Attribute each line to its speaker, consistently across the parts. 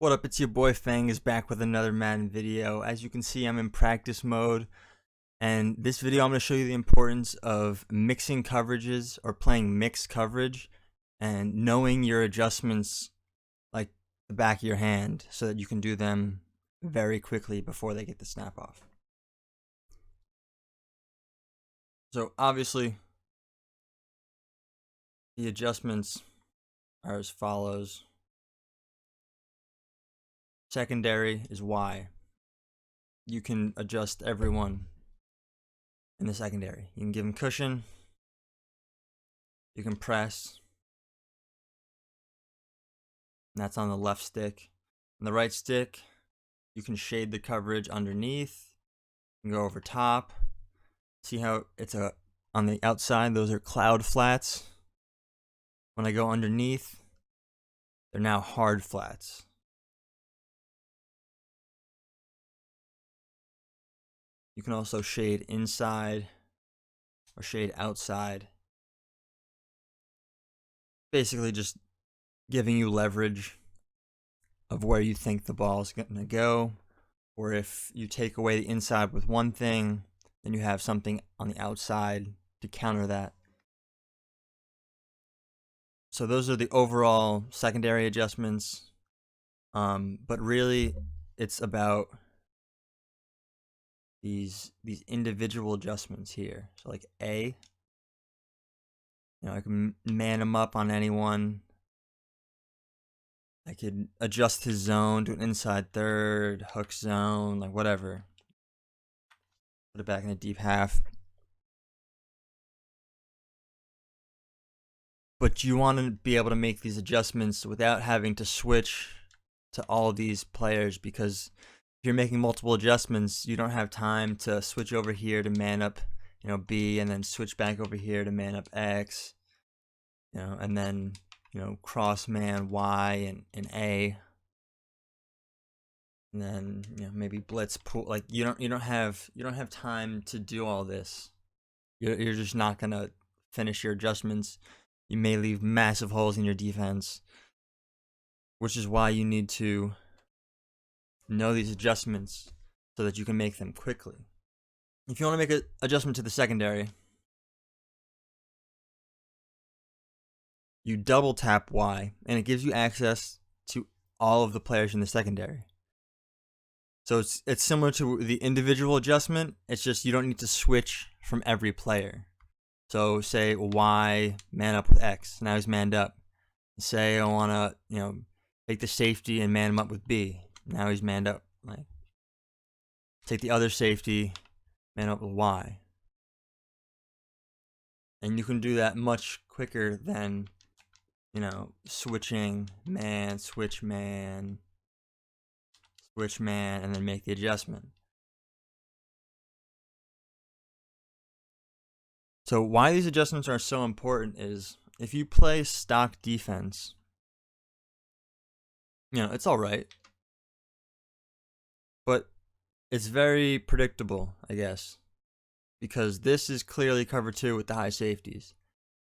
Speaker 1: What up, it's your boy Fang is back with another Madden video. As you can see, I'm in practice mode, and this video I'm going to show you the importance of mixing coverages or playing mixed coverage and knowing your adjustments like the back of your hand so that you can do them very quickly before they get the snap off. So obviously the adjustments are as follows. Secondary is Y. You can adjust everyone in the secondary. You can give them cushion. You can press. And that's on the left stick. On the right stick, you can shade the coverage underneath. You can go over top. See how it's on the outside, those are cloud flats. When I go underneath, they're now hard flats. You can also shade inside or shade outside. Basically just giving you leverage of where you think the ball is going to go. Or if you take away the inside with one thing, then you have something on the outside to counter that. So those are the overall secondary adjustments. But really, it's about these individual adjustments here. So like A, I can man him up on anyone. I could adjust his zone to an inside third, hook zone, like whatever. Put it back in a deep half. But you want to be able to make these adjustments without having to switch to all of these players, because if you're making multiple adjustments, you don't have time to switch over here to man up, B, and then switch back over here to man up X, and then, cross man Y and A, and then, maybe blitz pull. Like you don't have time to do all this. You're just not gonna finish your adjustments. You may leave massive holes in your defense, which is why you need to know these adjustments so that you can make them quickly. If you want to make an adjustment to the secondary, you double tap Y, and it gives you access to all of the players in the secondary. So it's similar to the individual adjustment. It's just you don't need to switch from every player. So say Y man up with X. Now he's manned up. Say I want to take the safety and man him up with B. Now he's manned up. Like, take the other safety, man up with Y. And you can do that much quicker than, switching man, switch man, and then make the adjustment. So why these adjustments are so important is if you play stock defense, it's all right. But it's very predictable, I guess, because this is clearly cover 2 with the high safeties.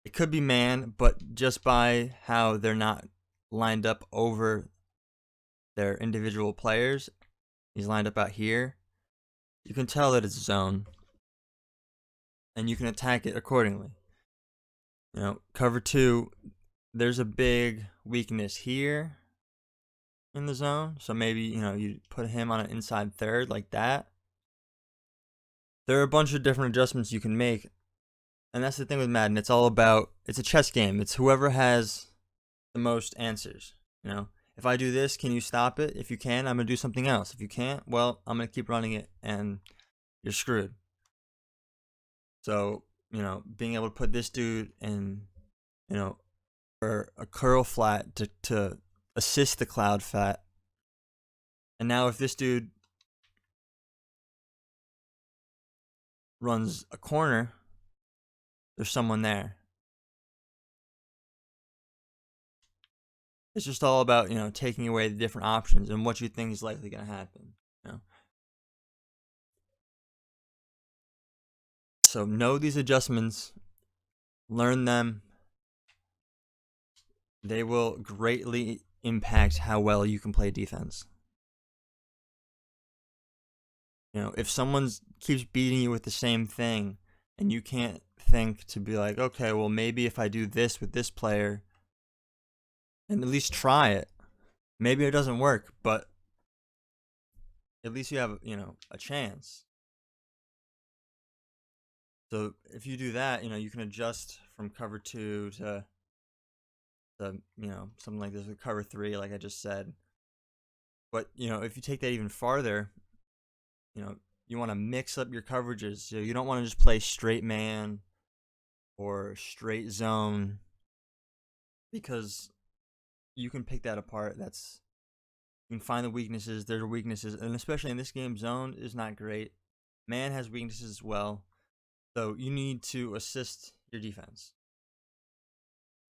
Speaker 1: It could be man, but just by how they're not lined up over their individual players, he's lined up out here, you can tell that it's zone, and you can attack it accordingly. Cover 2, there's a big weakness here in the zone, so maybe you put him on an inside third like that. There are a bunch of different adjustments you can make, and that's the thing with Madden. It's all about, it's a chess game. It's whoever has the most answers. If I do this, can you stop it? If you can, I'm gonna do something else. If you can't, well, I'm gonna keep running it, and you're screwed. So being able to put this dude in or a curl flat to assist the cloud flat. And now if this dude runs a corner, there's someone there. It's just all about, taking away the different options and what you think is likely going to happen. So know these adjustments, learn them. They will greatly impact how well you can play defense. If someone keeps beating you with the same thing and you can't think to be like, okay, well, maybe if I do this with this player and at least try it, maybe it doesn't work, but at least you have, a chance. So if you do that, you can adjust from cover 2 to something like this with cover 3, like I just said. But, if you take that even farther, you want to mix up your coverages. So you don't want to just play straight man or straight zone, because you can pick that apart. You can find the weaknesses. There are weaknesses, and especially in this game, zone is not great. Man has weaknesses as well. So you need to assist your defense.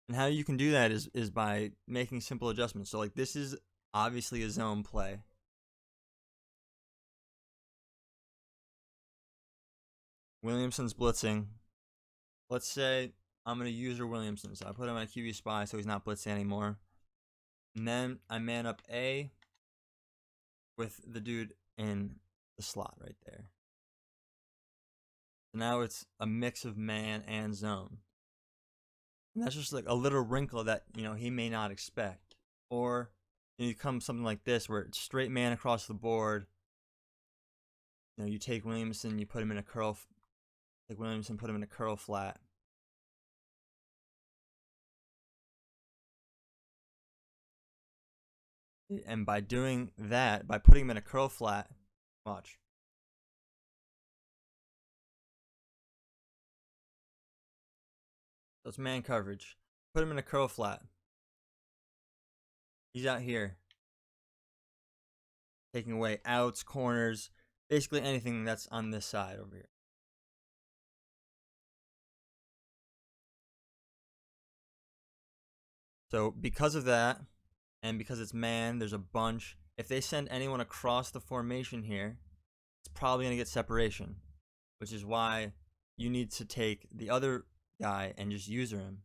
Speaker 1: And how you can do that is by making simple adjustments. So like this is obviously a zone play. Williamson's blitzing. Let's say I'm going to user Williamson. So I put him on a QB spy so he's not blitzing anymore. And then I man up A with the dude in the slot right there. So now it's a mix of man and zone. And that's just like a little wrinkle that, he may not expect. Or you come something like this where it's straight man across the board. You take Williamson, you put him in a curl. Take Williamson, put him in a curl flat. And by doing that, by putting him in a curl flat, watch. So it's man coverage. Put him in a curl flat. He's out here. Taking away outs, corners, basically anything that's on this side over here. So because of that, and because it's man, there's a bunch. If they send anyone across the formation here, it's probably going to get separation, which is why you need to take the other guy and just user him.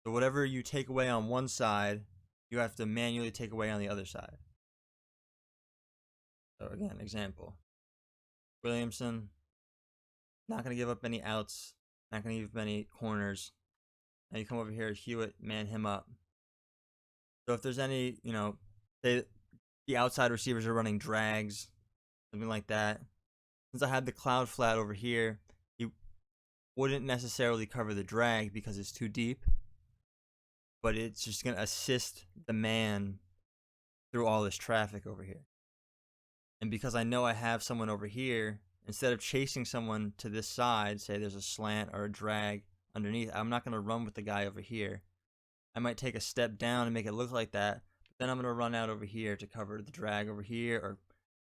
Speaker 1: So whatever you take away on one side, you have to manually take away on the other side. So again, example. Williamson, not going to give up any outs, not going to give up any corners. Now you come over here, Hewitt, man him up. So if there's any, say the outside receivers are running drags, something like that. Since I had the cloud flat over here, he wouldn't necessarily cover the drag because it's too deep, but it's just going to assist the man through all this traffic over here. And because I know I have someone over here, instead of chasing someone to this side, say there's a slant or a drag underneath, I'm not going to run with the guy over here. I might take a step down and make it look like that, but then I'm going to run out over here to cover the drag over here or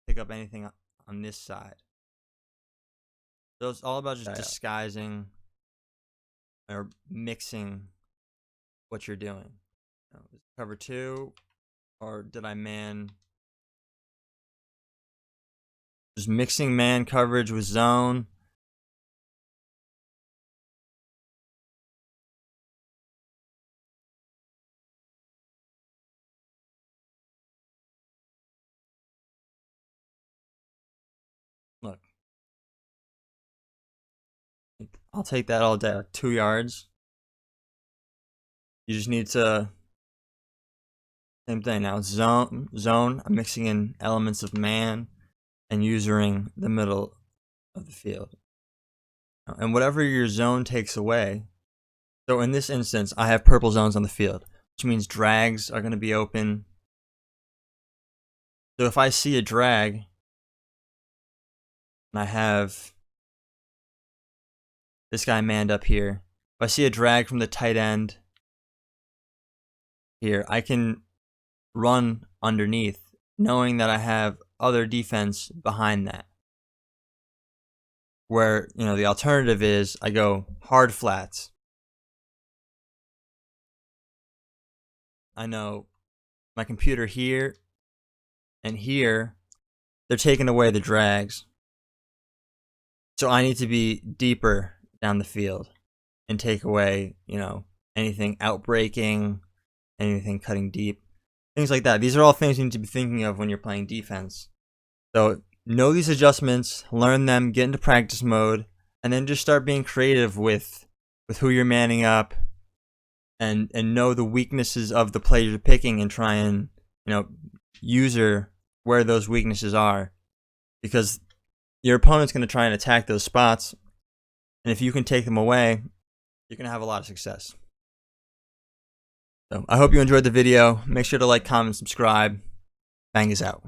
Speaker 1: pick up anything on this side. So it's all about just disguising or mixing what you're doing. Cover 2, or did I man? Just mixing man coverage with zone. Look. I'll take that all day. 2 yards. You just need to, same thing now. Zone. I'm mixing in elements of man and usering the middle of the field. And whatever your zone takes away. So in this instance, I have purple zones on the field, which means drags are going to be open. So if I see a drag, and I have this guy manned up here, if I see a drag from the tight end here, I can run underneath, knowing that I have other defense behind that. Where, the alternative is I go hard flats. I know my computer here and here, they're taking away the drags. So I need to be deeper down the field and take away, anything outbreaking, anything cutting deep. things like that. These are all things you need to be thinking of when you're playing defense. So know these adjustments, learn them, get into practice mode, and then just start being creative with who you're manning up, and know the weaknesses of the player you're picking, and try and user where those weaknesses are, because your opponent's going to try and attack those spots, and if you can take them away, you're going to have a lot of success. So I hope you enjoyed the video. Make sure to like, comment, subscribe. Bang is out.